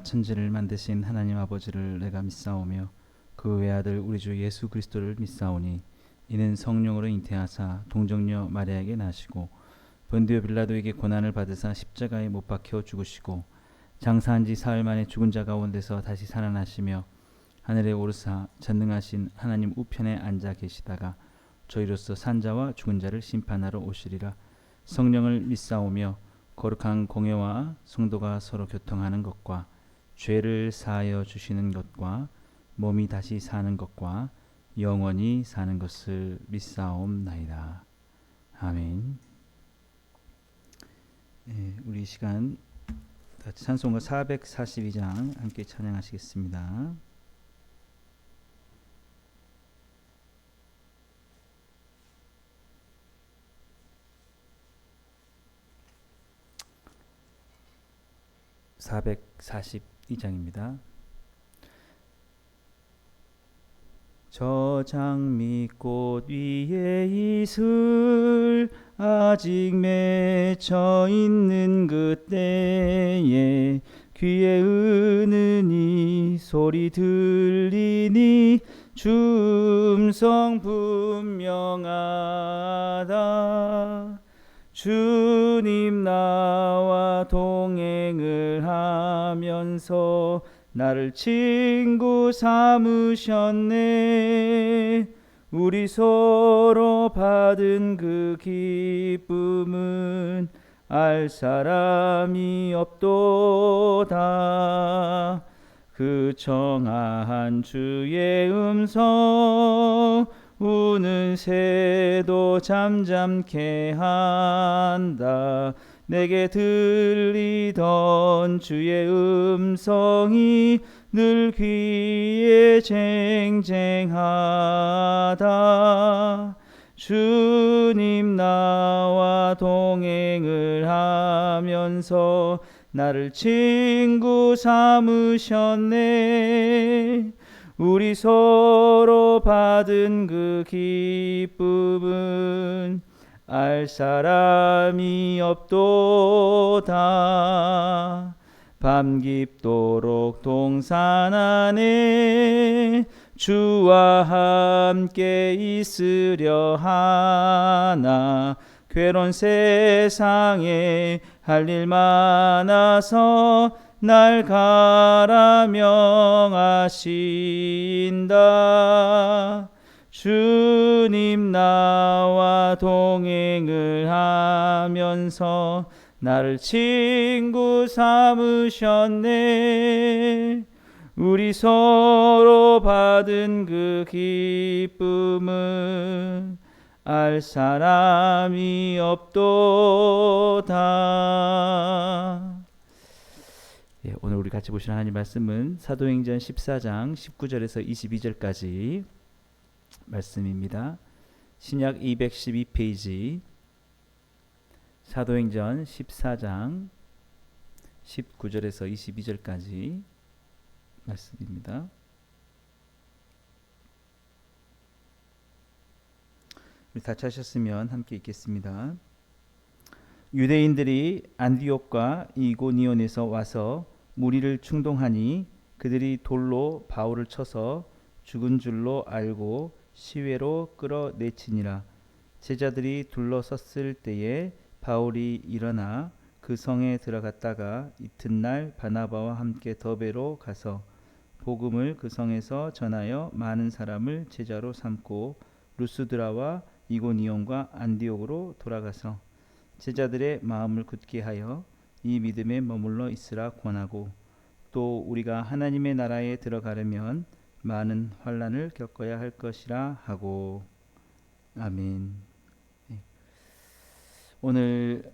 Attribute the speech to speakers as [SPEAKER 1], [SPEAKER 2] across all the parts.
[SPEAKER 1] 하늘과 천지를 만드신 하나님 아버지를 내가 믿사오며 그 외아들 우리 주 예수 그리스도를 믿사오니 이는 성령으로 잉태하사 동정녀 마리아에게 나시고 본디오 빌라도에게 고난을 받으사 십자가에 못 박혀 죽으시고 장사한 지 사흘 만에 죽은 자 가운데서 다시 살아나시며 하늘에 오르사 전능하신 하나님 우편에 앉아 계시다가 저희로서 산자와 죽은 자를 심판하러 오시리라. 성령을 믿사오며 거룩한 공회와 성도가 서로 교통하는 것과 죄를 사하여 주시는 것과 몸이 다시 사는 것과 영원히 사는 것을 믿사옵나이다. 아멘. 우리 이 시간 찬송가 442장 함께 찬양하시겠습니다. (442장입니다) 저 장미꽃 위에 이슬 아직 맺혀 있는 그때에 귀에 은은히 소리 들리니 주 음성 분명하다. 주님 나와 동행을 하면서 나를 친구 삼으셨네. 우리 서로 받은 그 기쁨은 알 사람이 없도다. 그 청아한 주의 음성 우는 새도 잠잠케 한다. 내게 들리던 주의 음성이 늘 귀에 쟁쟁하다. 주님 나와 동행을 하면서 나를 친구 삼으셨네. 우리 서로 받은 그 기쁨은 알 사람이 없도다. 밤 깊도록 동산 안에 주와 함께 있으려 하나. 괴로운 세상에 할 일 많아서 날 가라 명하신다. 주님 나와 동행을 하면서 나를 친구 삼으셨네. 우리 서로 받은 그 기쁨은 알 사람이 없도다. 오늘 우리 같이 보실 하나님 말씀은 사도행전 14장 19절에서 22절까지 말씀입니다. 신약 212페이지 사도행전 14장 19절에서 22절까지 말씀입니다. 우리 다 찾으셨으면 함께 읽겠습니다. 유대인들이 안디옥과 이고니온에서 와서 무리를 충동하니 그들이 돌로 바울을 쳐서 죽은 줄로 알고 시외로 끌어내치니라. 제자들이 둘러섰을 때에 바울이 일어나 그 성에 들어갔다가 이튿날 바나바와 함께 더베로 가서 복음을 그 성에서 전하여 많은 사람을 제자로 삼고 루스드라와 이고니온과 안디옥으로 돌아가서 제자들의 마음을 굳게 하여 이 믿음에 머물러 있으라 권하고 또 우리가 하나님의 나라에 들어가려면 많은 환난을 겪어야 할 것이라 하고. 아멘. 오늘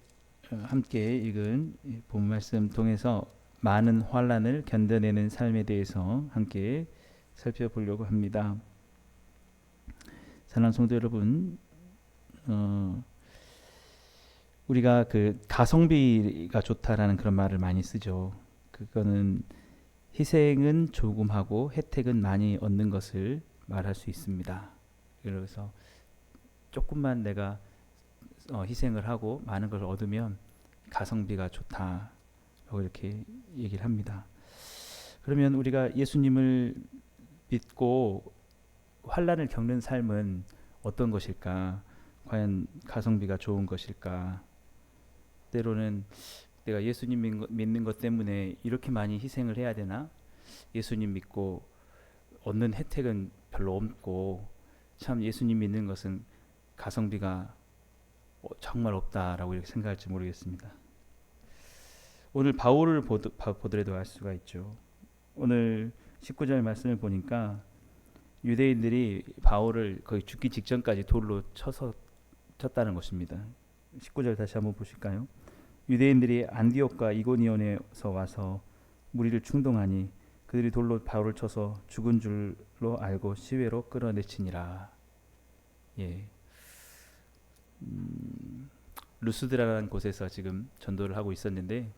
[SPEAKER 1] 함께 읽은 본 말씀 통해서 많은 환난을 견뎌내는 삶에 대해서 함께 살펴보려고 합니다. 사랑하는 성도 여러분, 우리가 그 가성비가 좋다라는 그런 말을 많이 쓰죠. 그거는 희생은 조금 하고 혜택은 많이 얻는 것을 말할 수 있습니다. 그래서 조금만 내가 희생을 하고 많은 걸 얻으면 가성비가 좋다라고 이렇게 얘기를 합니다. 그러면 우리가 예수님을 믿고 환난을 겪는 삶은 어떤 것일까? 과연 가성비가 좋은 것일까? 때로는 내가 예수님 믿는 것 때문에 이렇게 많이 희생을 해야 되나? 예수님 믿고 얻는 혜택은 별로 없고 참 예수님 믿는 것은 가성비가 정말 없다라고 이렇게 생각할지 모르겠습니다. 오늘 바울을 보더라도 알 수가 있죠. 오늘 19절 말씀을 보니까 유대인들이 바울을 거의 죽기 직전까지 돌로 쳤다는 것입니다. 19절 다시 한번 보실까요? 유대인들이 안디옥과 이고니온에서 와서 무리를 충동하니 그들이 돌로 바울을 쳐서 죽은 줄로 알고 시외로 끌어내치니라. 예. 루스드라라는 곳에서 지금 전도를 하고 있었는데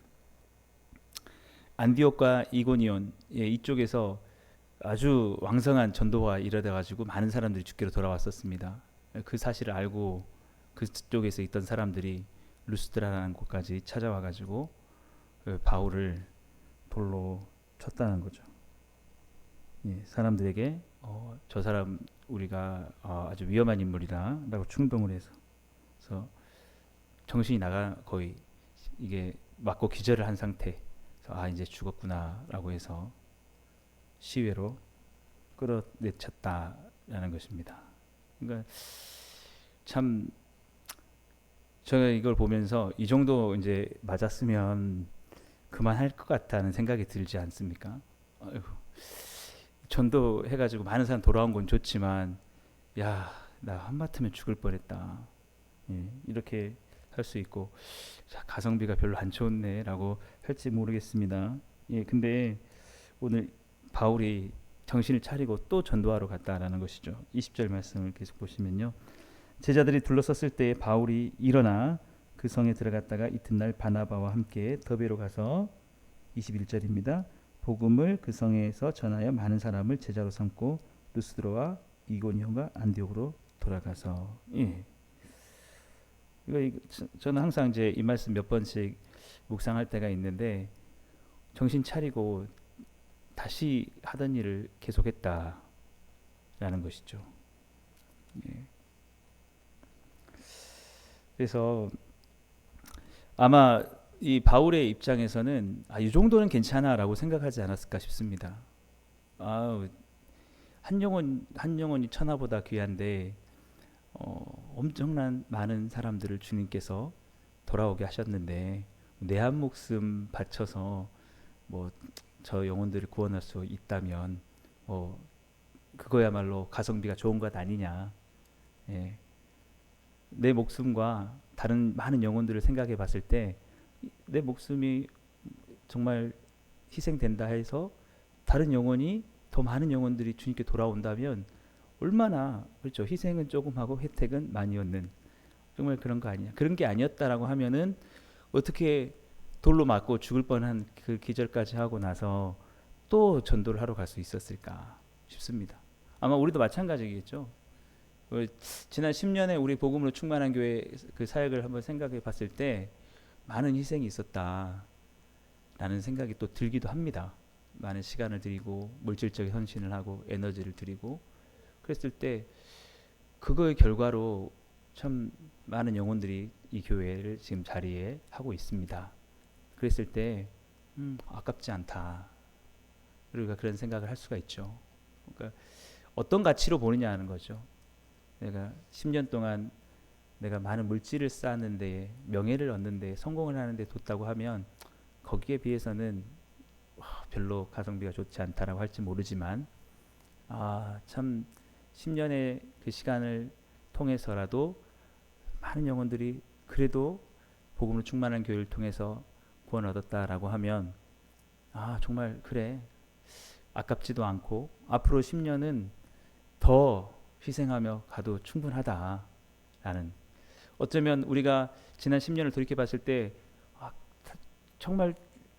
[SPEAKER 1] 안디옥과 이고니온 이쪽에서 아주 왕성한 전도가 일어나 가지고 많은 사람들이 주께로 돌아왔었습니다. 그 사실을 알고 그쪽에서 있던 사람들이 루스드라라는 곳까지 찾아와 가지고 바울을 돌로 쳤다는 거죠. 예, 사람들에게 저 사람 우리가 아주 위험한 인물이다라고 충동을 해서 그래서 정신이 나가 거의 이게 맞고 기절을 한 상태. 이제 죽었구나라고 해서 시외로 끌어내쳤다라는 것입니다. 그러니까 참 제가 이걸 보면서 이 정도 이제 맞았으면 그만할 것 같다는 생각이 들지 않습니까? 아이고, 전도 해가지고 많은 사람 돌아온 건 좋지만 야, 나 한마트면 죽을 뻔했다. 예, 이렇게 할 수 있고 가성비가 별로 안 좋네라고 할지 모르겠습니다. 예, 근데 오늘 바울이 정신을 차리고 또 전도하러 갔다라는 것이죠. 20절 말씀을 계속 보시면요. 제자들이 둘러섰을 때 바울이 일어나 그 성에 들어갔다가 이튿날 바나바와 함께 더베로 가서 21절입니다. 복음을 그 성에서 전하여 많은 사람을 제자로 삼고 루스드로와 이고니온과 안디옥으로 돌아가서 저는 항상 이제 이 말씀 몇 번씩 묵상할 때가 있는데 정신 차리고 다시 하던 일을 계속했다라는 것이죠. 예. 그래서 아마 이 바울의 입장에서는 이 정도는 괜찮아라고 생각하지 않았을까 싶습니다. 한 영혼이 천하보다 귀한데 엄청난 많은 사람들을 주님께서 돌아오게 하셨는데 내 한 목숨 바쳐서 저 영혼들을 구원할 수 있다면 그거야말로 가성비가 좋은 것 아니냐. 예. 내 목숨과 다른 많은 영혼들을 생각해 봤을 때 내 목숨이 정말 희생된다 해서 다른 영혼이 더 많은 영혼들이 주님께 돌아온다면 얼마나 그렇죠. 희생은 조금 하고 혜택은 많이 얻는 정말 그런 거 아니냐. 그런 게 아니었다라고 하면은 어떻게 돌로 맞고 죽을 뻔한 그 기절까지 하고 나서 또 전도를 하러 갈 수 있었을까 싶습니다. 아마 우리도 마찬가지겠죠. 지난 10년에 우리 복음으로 충만한 교회 그 사역을 한번 생각해 봤을 때 많은 희생이 있었다라는 생각이 또 들기도 합니다. 많은 시간을 들이고 물질적인 헌신을 하고 에너지를 들이고 그랬을 때 그거의 결과로 참 많은 영혼들이 이 교회를 지금 자리에 하고 있습니다. 그랬을 때 아깝지 않다. 우리가 그런 생각을 할 수가 있죠. 그러니까 어떤 가치로 보느냐 하는 거죠. 내가 10년 동안 내가 많은 물질을 쌓았는데 명예를 얻는데 성공을 하는데 뒀다고 하면 거기에 비해서는 별로 가성비가 좋지 않다라고 할지 모르지만 참 10년의 그 시간을 통해서라도 많은 영혼들이 그래도 복음으로 충만한 교회를 통해서 구원 얻었다라고 하면 정말 그래 아깝지도 않고 앞으로 10년은 더 희생하며 가도 충분하다라는 어쩌면 우리가 지난 10년을 돌이켜봤을 때 정말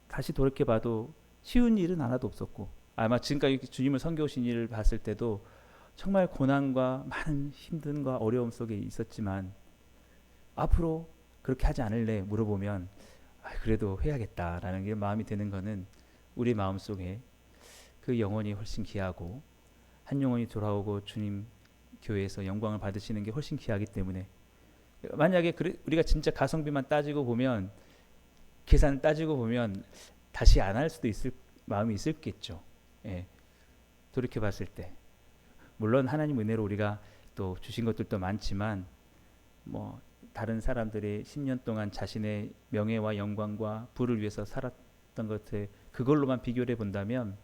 [SPEAKER 1] 다시 돌이켜봐도 쉬운 일은 하나도 없었고 아마 지금까지 주님을 섬겨오신 일을 봤을 때도 정말 고난과 많은 힘듦과 어려움 속에 있었지만 앞으로 그렇게 하지 않을래 물어보면 그래도 해야겠다라는 게 마음이 드는 거는 우리 마음속에 그 영혼이 훨씬 귀하고 한 영혼이 돌아오고 주님 교회에서 영광을 받으시는 게 훨씬 귀하기 때문에 만약에 우리가 진짜 가성비만 따지고 보면 계산 따지고 보면 다시 안 할 수도 있을 마음이 있을겠죠. 예, 돌이켜 봤을 때 물론 하나님 은혜로 우리가 또 주신 것들도 많지만 뭐 다른 사람들이 10년 동안 자신의 명예와 영광과 부를 위해서 살았던 것들 그걸로만 비교를 해본다면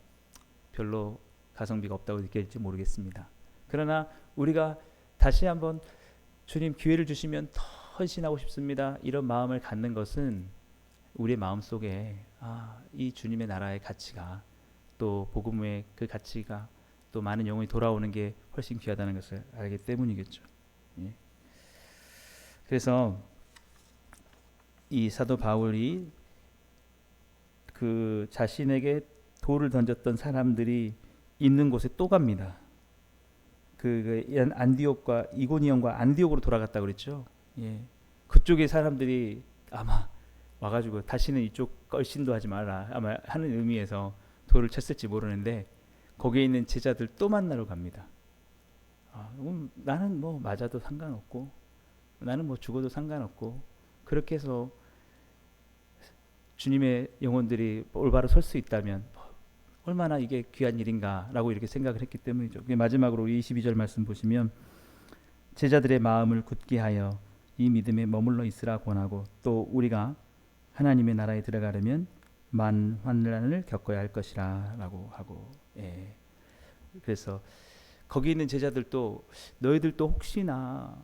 [SPEAKER 1] 별로 가성비가 없다고 느낄지 모르겠습니다. 그러나 우리가 다시 한번 주님 기회를 주시면 더 헌신하고 싶습니다. 이런 마음을 갖는 것은 우리의 마음 속에 이 주님의 나라의 가치가 또 복음의 그 가치가 또 많은 영혼이 돌아오는 게 훨씬 귀하다는 것을 알기 때문이겠죠. 예. 그래서 이 사도 바울이 그 자신에게 돌을 던졌던 사람들이 있는 곳에 또 갑니다. 그 안디옥과 이고니온과 안디옥으로 돌아갔다 그랬죠. 예. 그쪽의 사람들이 아마 와가지고 다시는 이쪽 걸신도 하지 마라 아마 하는 의미에서 돌을 쳤을지 모르는데 거기에 있는 제자들 또 만나러 갑니다. 나는 뭐 맞아도 상관없고 나는 뭐 죽어도 상관없고 그렇게 해서 주님의 영혼들이 올바로 설 수 있다면 얼마나 이게 귀한 일인가라고 이렇게 생각을 했기 때문이죠. 마지막으로 22절 말씀 보시면 제자들의 마음을 굳게 하여 이 믿음에 머물러 있으라 권하고 또 우리가 하나님의 나라에 들어가려면 만환란을 겪어야 할 것이라 라고 하고 예. 그래서 거기 있는 제자들도 너희들도 혹시나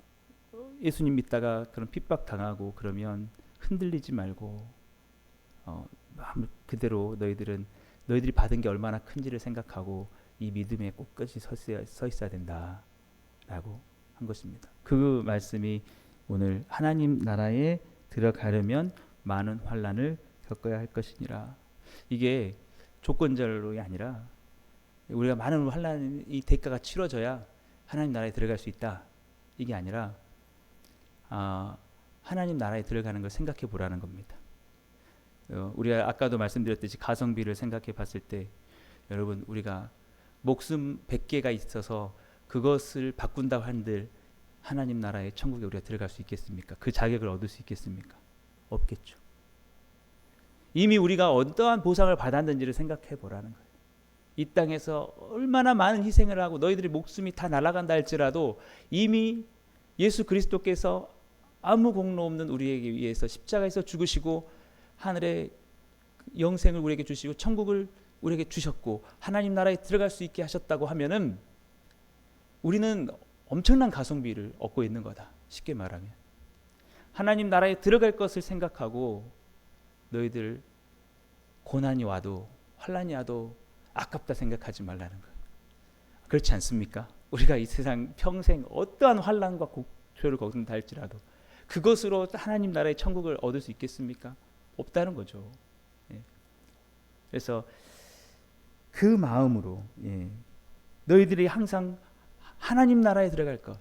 [SPEAKER 1] 예수님 믿다가 그런 핍박 당하고 그러면 흔들리지 말고 그대로 너희들이 받은 게 얼마나 큰지를 생각하고 이 믿음에 끝까지 서 있어야 된다라고 한 것입니다. 그 말씀이 오늘 하나님 나라에 들어가려면 많은 환난을 겪어야 할 것이니라. 이게 조건절로가 아니라 우리가 많은 환난이 대가가 치러져야 하나님 나라에 들어갈 수 있다. 이게 아니라 하나님 나라에 들어가는 걸 생각해 보라는 겁니다. 우리가 아까도 말씀드렸듯이 가성비를 생각해 봤을 때 여러분 우리가 목숨 100개가 있어서 그것을 바꾼다고 한들 하나님 나라의 천국에 우리가 들어갈 수 있겠습니까? 그 자격을 얻을 수 있겠습니까? 없겠죠. 이미 우리가 어떠한 보상을 받았는지를 생각해 보라는 거예요. 이 땅에서 얼마나 많은 희생을 하고 너희들의 목숨이 다 날아간다 할지라도 이미 예수 그리스도께서 아무 공로 없는 우리에게 위해서 십자가에서 죽으시고 하늘의 영생을 우리에게 주시고 천국을 우리에게 주셨고 하나님 나라에 들어갈 수 있게 하셨다고 하면은 우리는 엄청난 가성비를 얻고 있는 거다. 쉽게 말하면 하나님 나라에 들어갈 것을 생각하고 너희들 고난이 와도 환난이 와도 아깝다 생각하지 말라는 거예요. 그렇지 않습니까? 우리가 이 세상 평생 어떠한 환난과 고초를 겪는다 할지라도 그것으로 하나님 나라의 천국을 얻을 수 있겠습니까? 없다는 거죠. 예. 그래서 그 마음으로 너희들이 항상 하나님 나라에 들어갈 것,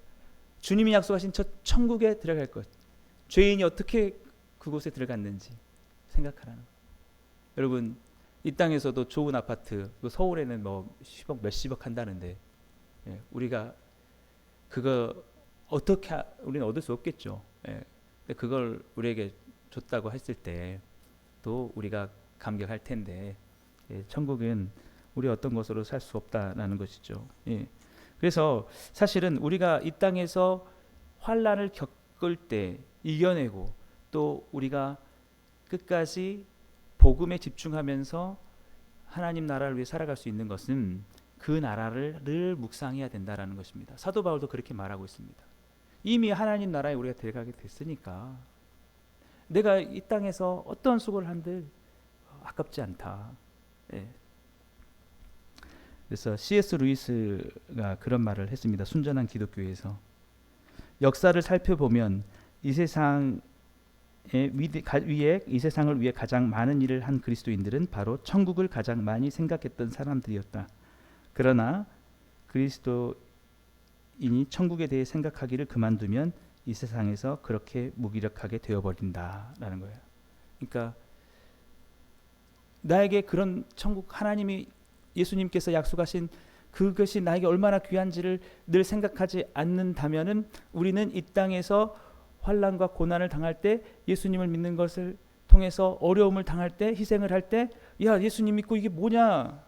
[SPEAKER 1] 주님이 약속하신 저 천국에 들어갈 것, 죄인이 어떻게 그곳에 들어갔는지 생각하라는 거예요. 여러분 이 땅에서도 좋은 아파트, 서울에는 뭐 10억 몇십억 한다는데 우리가 그거 어떻게 우리는 얻을 수 없겠죠. 근데 그걸 우리에게 줬다고 했을 때 또 우리가 감격할 텐데 천국은 우리 어떤 것으로 살 수 없다라는 것이죠. 그래서 사실은 우리가 이 땅에서 환난을 겪을 때 이겨내고 또 우리가 끝까지 복음에 집중하면서 하나님 나라를 위해 살아갈 수 있는 것은 그 나라를 늘 묵상해야 된다라는 것입니다. 사도 바울도 그렇게 말하고 있습니다. 이미 하나님 나라에 우리가 들어가게 됐으니까 내가 이 땅에서 어떤 수고를 한들 아깝지 않다. 그래서 C.S. 루이스가 그런 말을 했습니다. 순전한 기독교에서 역사를 살펴보면 이 세상 이 세상을 위해 가장 많은 일을 한 그리스도인들은 바로 천국을 가장 많이 생각했던 사람들이었다. 그러나 그리스도인이 천국에 대해 생각하기를 그만두면 이 세상에서 그렇게 무기력하게 되어버린다라는 거예요. 그러니까 나에게 그런 천국 하나님이 예수님께서 약속하신 그것이 나에게 얼마나 귀한지를 늘 생각하지 않는다면은 우리는 이 땅에서 환난과 고난을 당할 때, 예수님을 믿는 것을 통해서 어려움을 당할 때, 희생을 할 때, 야, 예수님 믿고 이게 뭐냐,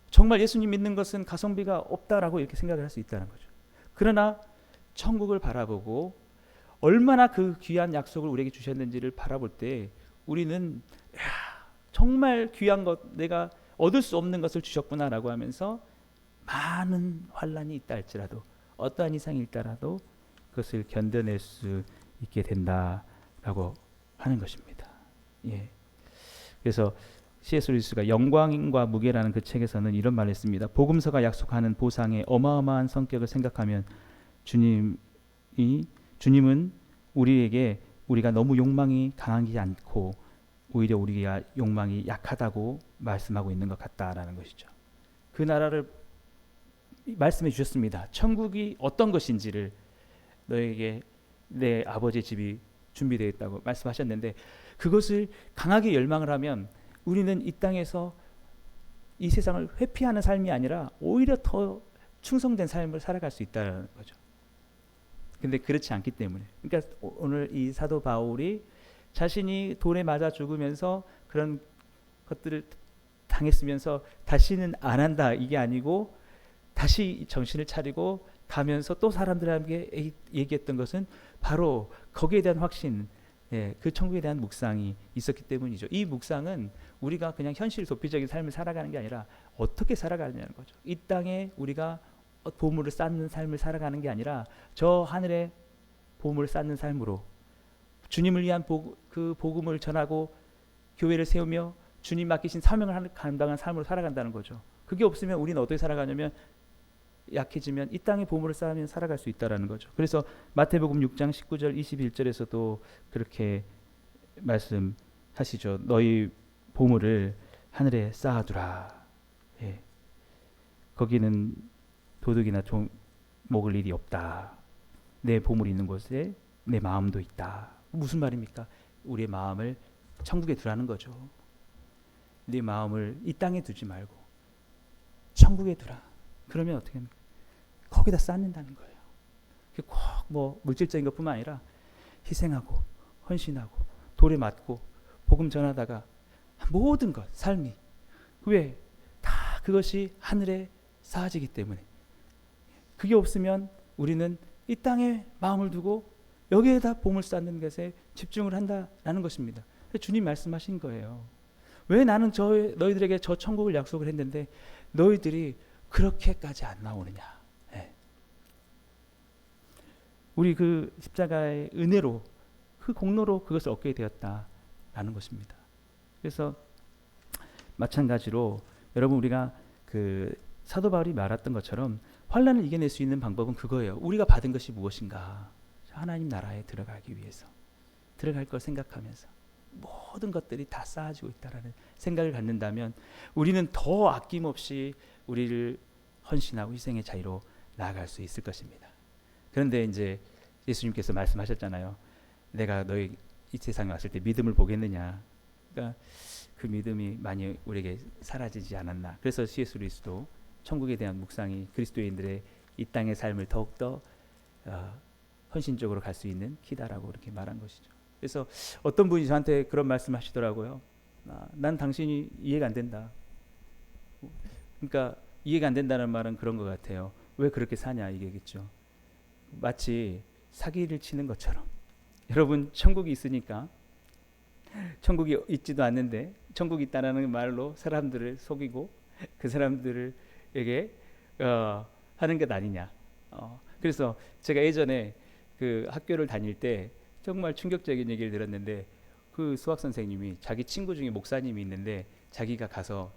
[SPEAKER 1] 정말 예수님 믿는 것은 가성비가 없다라고 이렇게 생각을 할 수 있다는 거죠. 그러나 천국을 바라보고 얼마나 그 귀한 약속을 우리에게 주셨는지를 바라볼 때 우리는 야, 정말 귀한 것, 내가 얻을 수 없는 것을 주셨구나라고 하면서 많은 환난이 있다 할지라도, 어떠한 이상이 있더라도 그것을 견뎌낼 수 있게 된다라고 하는 것입니다. 예. 그래서 C.S. 루이스가 영광과 무게라는 그 책에서는 이런 말을 했습니다. 복음서가 약속하는 보상의 어마어마한 성격을 생각하면 주님은 우리에게 우리가 너무 욕망이 강하지 않고 오히려 우리가 욕망이 약하다고 말씀하고 있는 것 같다라는 것이죠. 그 나라를 말씀해 주셨습니다. 천국이 어떤 것인지를 너에게 내 아버지의 집이 준비되어 있다고 말씀하셨는데, 그것을 강하게 열망을 하면 우리는 이 땅에서 이 세상을 회피하는 삶이 아니라 오히려 더 충성된 삶을 살아갈 수 있다는 거죠. 근데 그렇지 않기 때문에, 그러니까 오늘 이 사도 바울이 자신이 돌에 맞아 죽으면서 그런 것들을 당했으면서 다시는 안 한다 이게 아니고, 다시 정신을 차리고 가면서 또 사람들에게 얘기했던 것은 바로 거기에 대한 확신, 그 천국에 대한 묵상이 있었기 때문이죠. 이 묵상은 우리가 그냥 현실 도피적인 삶을 살아가는 게 아니라 어떻게 살아가느냐는 거죠. 이 땅에 우리가 보물을 쌓는 삶을 살아가는 게 아니라 저 하늘에 보물을 쌓는 삶으로 주님을 위한 그 복음을 전하고 교회를 세우며 주님 맡기신 사명을 감당한 삶으로 살아간다는 거죠. 그게 없으면 우리는 어떻게 살아가냐면, 약해지면 이 땅의 보물을 쌓으면 살아갈 수 있다라는 거죠. 그래서 마태복음 6장 19절 21절에서도 그렇게 말씀하시죠. 너희 보물을 하늘에 쌓아두라. 예. 거기는 도둑이나 먹을 일이 없다. 내 보물이 있는 곳에 내 마음도 있다. 무슨 말입니까? 우리의 마음을 천국에 두라는 거죠. 네 마음을 이 땅에 두지 말고 천국에 두라. 그러면 어떻게 합니까? 거기다 쌓는다는 거예요. 꼭 뭐 물질적인 것뿐만 아니라 희생하고 헌신하고 돌에 맞고 복음 전하다가 모든 것, 삶이, 왜? 다 그것이 하늘에 쌓아지기 때문에. 그게 없으면 우리는 이 땅에 마음을 두고 여기에다 보물 쌓는 것에 집중을 한다라는 것입니다. 주님 말씀하신 거예요. 왜 나는 너희들에게 저 천국을 약속을 했는데 너희들이 그렇게까지 안 나오느냐. 네. 우리 그 십자가의 은혜로, 그 공로로 그것을 얻게 되었다라는 것입니다. 그래서 마찬가지로 여러분, 우리가 그 사도 바울이 말했던 것처럼 환난을 이겨낼 수 있는 방법은 그거예요. 우리가 받은 것이 무엇인가? 하나님 나라에 들어가기 위해서 들어갈 걸 생각하면서 모든 것들이 다 쌓아지고 있다라는 생각을 갖는다면 우리는 더 아낌없이 우리를 헌신하고 희생의 자리로 나아갈 수 있을 것입니다. 그런데 이제 예수님께서 말씀하셨잖아요. 내가 너희 이 세상에 왔을 때 믿음을 보겠느냐. 그러니까 그 믿음이 많이 우리에게 사라지지 않았나. 그래서 C.S. 루이스도 천국에 대한 묵상이 그리스도인들의 이 땅의 삶을 더욱더 헌신적으로 갈 수 있는 키다라고 그렇게 말한 것이죠. 그래서 어떤 분이 저한테 그런 말씀하시더라고요. 난 당신이 이해가 안 된다. 그러니까 이해가 안 된다는 말은 그런 것 같아요. 왜 그렇게 사냐 이게겠죠. 마치 사기를 치는 것처럼. 여러분, 천국이 있으니까, 천국이 있지도 않는데 천국이 있다라는 말로 사람들을 속이고 그 사람들에게 하는 것 아니냐. 그래서 제가 예전에 그 학교를 다닐 때 정말 충격적인 얘기를 들었는데, 그 수학 선생님이 자기 친구 중에 목사님이 있는데 자기가 가서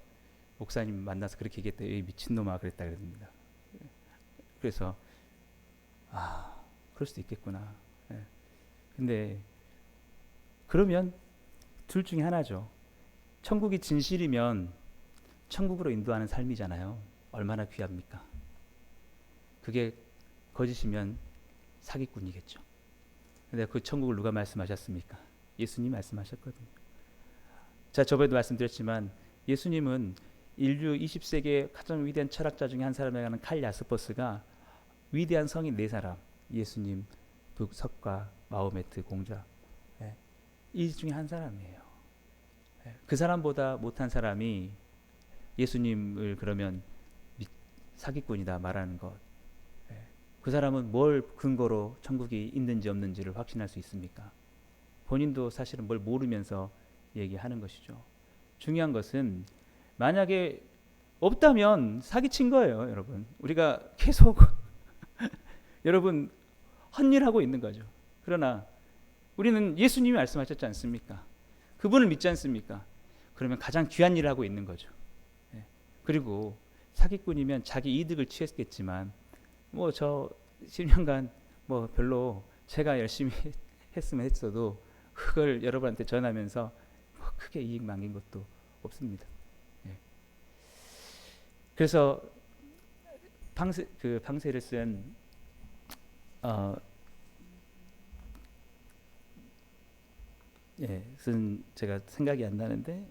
[SPEAKER 1] 목사님 만나서 그렇게 얘기했대. 이 미친놈아 그랬다 그럽니다. 그래서 그럴 수도 있겠구나. 근데 그러면 둘 중에 하나죠. 천국이 진실이면 천국으로 인도하는 삶이잖아요. 얼마나 귀합니까? 그게 거짓이면 사기꾼이겠죠. 근데 그 천국을 누가 말씀하셨습니까? 예수님 말씀하셨거든요. 자, 저번에도 말씀드렸지만 예수님은 인류 20세기의 가장 위대한 철학자 중에 한 사람이라고 하는 칼 야스퍼스가 위대한 성인 네 사람, 예수님, 북석과 마호메트 공자, 예, 이 중에 한 사람이에요. 예, 그 사람보다 못한 사람이 예수님을 그러면 사기꾼이다 말하는 것, 예, 그 사람은 뭘 근거로 천국이 있는지 없는지를 확신할 수 있습니까? 본인도 사실은 뭘 모르면서 얘기하는 것이죠. 중요한 것은 만약에 없다면 사기친 거예요, 여러분. 우리가 계속 여러분 헛일하고 있는 거죠. 그러나 우리는 예수님이 말씀하셨지 않습니까? 그분을 믿지 않습니까? 그러면 가장 귀한 일을 하고 있는 거죠. 예. 그리고 사기꾼이면 자기 이득을 취했겠지만 뭐 저 10년간 뭐 별로 제가 열심히 했으면 했어도 그걸 여러분한테 전하면서 뭐 크게 이익 남긴 것도 없습니다. 예. 그래서 방세를 쓴 쓴 제가 생각이 안 나는데,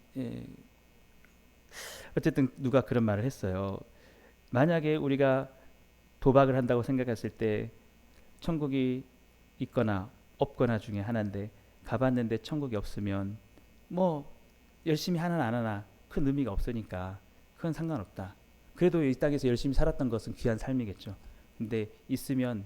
[SPEAKER 1] 어쨌든 누가 그런 말을 했어요. 만약에 우리가 도박을 한다고 생각했을 때 천국이 있거나 없거나 중에 하나인데 가봤는데 천국이 없으면 뭐 열심히 하나 안 하나 큰 의미가 없으니까 그건 상관없다. 그래도 이 땅에서 열심히 살았던 것은 귀한 삶이겠죠. 근데 있으면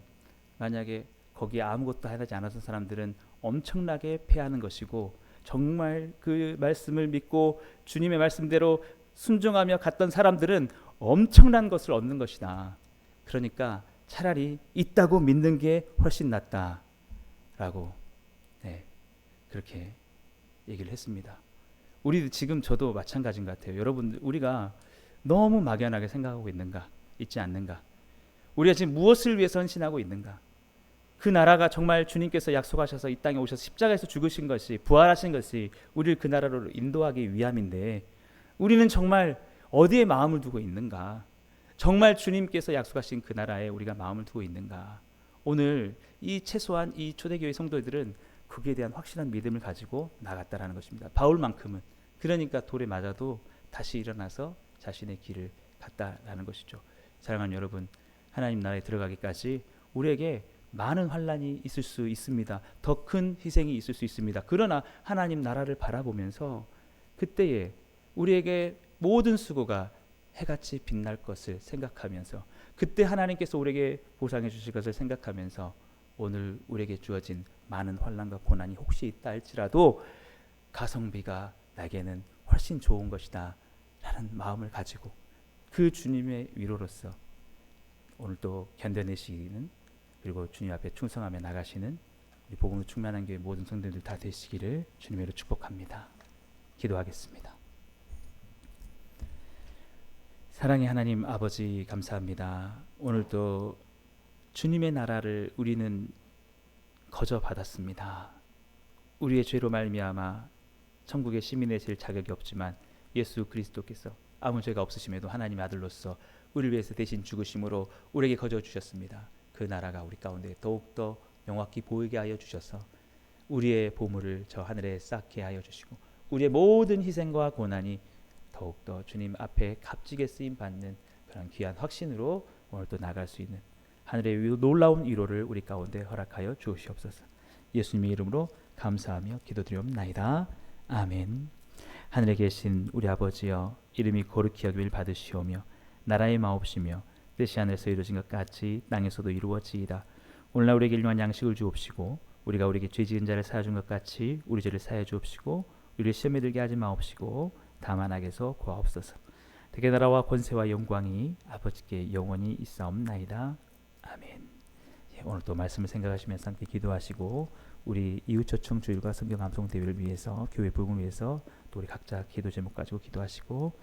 [SPEAKER 1] 만약에 거기에 아무것도 하지 않았던 사람들은 엄청나게 패하는 것이고, 정말 그 말씀을 믿고 주님의 말씀대로 순종하며 갔던 사람들은 엄청난 것을 얻는 것이다. 그러니까 차라리 있다고 믿는 게 훨씬 낫다라고 그렇게 얘기를 했습니다. 우리 지금 저도 마찬가지인 것 같아요. 여러분, 우리가 너무 막연하게 생각하고 있지 않는가? 우리가 지금 무엇을 위해서 헌신하고 있는가? 그 나라가 정말 주님께서 약속하셔서 이 땅에 오셔서 십자가에서 죽으신 것이, 부활하신 것이 우리를 그 나라로 인도하기 위함인데 우리는 정말 어디에 마음을 두고 있는가? 정말 주님께서 약속하신 그 나라에 우리가 마음을 두고 있는가? 오늘 이 최소한 이 초대교회 성도들은 거기에 대한 확실한 믿음을 가지고 나갔다라는 것입니다. 바울만큼은. 그러니까 돌에 맞아도 다시 일어나서 자신의 길을 갔다라는 것이죠. 사랑하는 여러분, 하나님 나라에 들어가기까지 우리에게 많은 환난이 있을 수 있습니다. 더 큰 희생이 있을 수 있습니다. 그러나 하나님 나라를 바라보면서 그때에 우리에게 모든 수고가 해같이 빛날 것을 생각하면서, 그때 하나님께서 우리에게 보상해 주실 것을 생각하면서 오늘 우리에게 주어진 많은 환난과 고난이 혹시 있다 할지라도 가성비가 나에게는 훨씬 좋은 것이다 라는 마음을 가지고 그 주님의 위로로서 오늘도 견뎌내시는, 그리고 주님 앞에 충성하며 나가시는 우리 복음으로 충만한 교회 모든 성도들 다 되시기를 주님으로 축복합니다. 기도하겠습니다. 사랑의 하나님 아버지, 감사합니다. 오늘도 주님의 나라를 우리는 거저 받았습니다. 우리의 죄로 말미암아 천국의 시민이 될 자격이 없지만 예수 그리스도께서 아무 죄가 없으심에도 하나님 아들로서 우리를 위해서 대신 죽으심으로 우리에게 거저 주셨습니다. 그 나라가 우리 가운데 더욱더 명확히 보이게 하여 주셔서 우리의 보물을 저 하늘에 쌓게 하여 주시고 우리의 모든 희생과 고난이 더욱더 주님 앞에 값지게 쓰임 받는 그런 귀한 확신으로 오늘 또 나갈 수 있는 하늘의 놀라운 위로를 우리 가운데 허락하여 주시옵소서. 예수님의 이름으로 감사하며 기도드리옵나이다. 아멘. 하늘에 계신 우리 아버지여, 이름이 거룩히 여김을 받으시오며 나라의 마옵시며 뜻이 하늘에서 이루어진 것 같이 땅에서도 이루어지이다. 오늘날 우리에게 일용할 양식을 주옵시고 우리가 우리에게 죄 지은 자를 사하준 것 같이 우리 죄를 사하여 주옵시고 우리를 시험에 들게 하지 마옵시고 다만 악에서 구하옵소서. 대개 나라와 권세와 영광이 아버지께 영원히 있사옵나이다. 아멘. 오늘 또 말씀을 생각하시면서 함께 기도하시고 우리 이웃초청 주일과 성경 암송 대회를 위해서, 교회 부흥을 위해서 또 우리 각자 기도 제목 가지고 기도하시고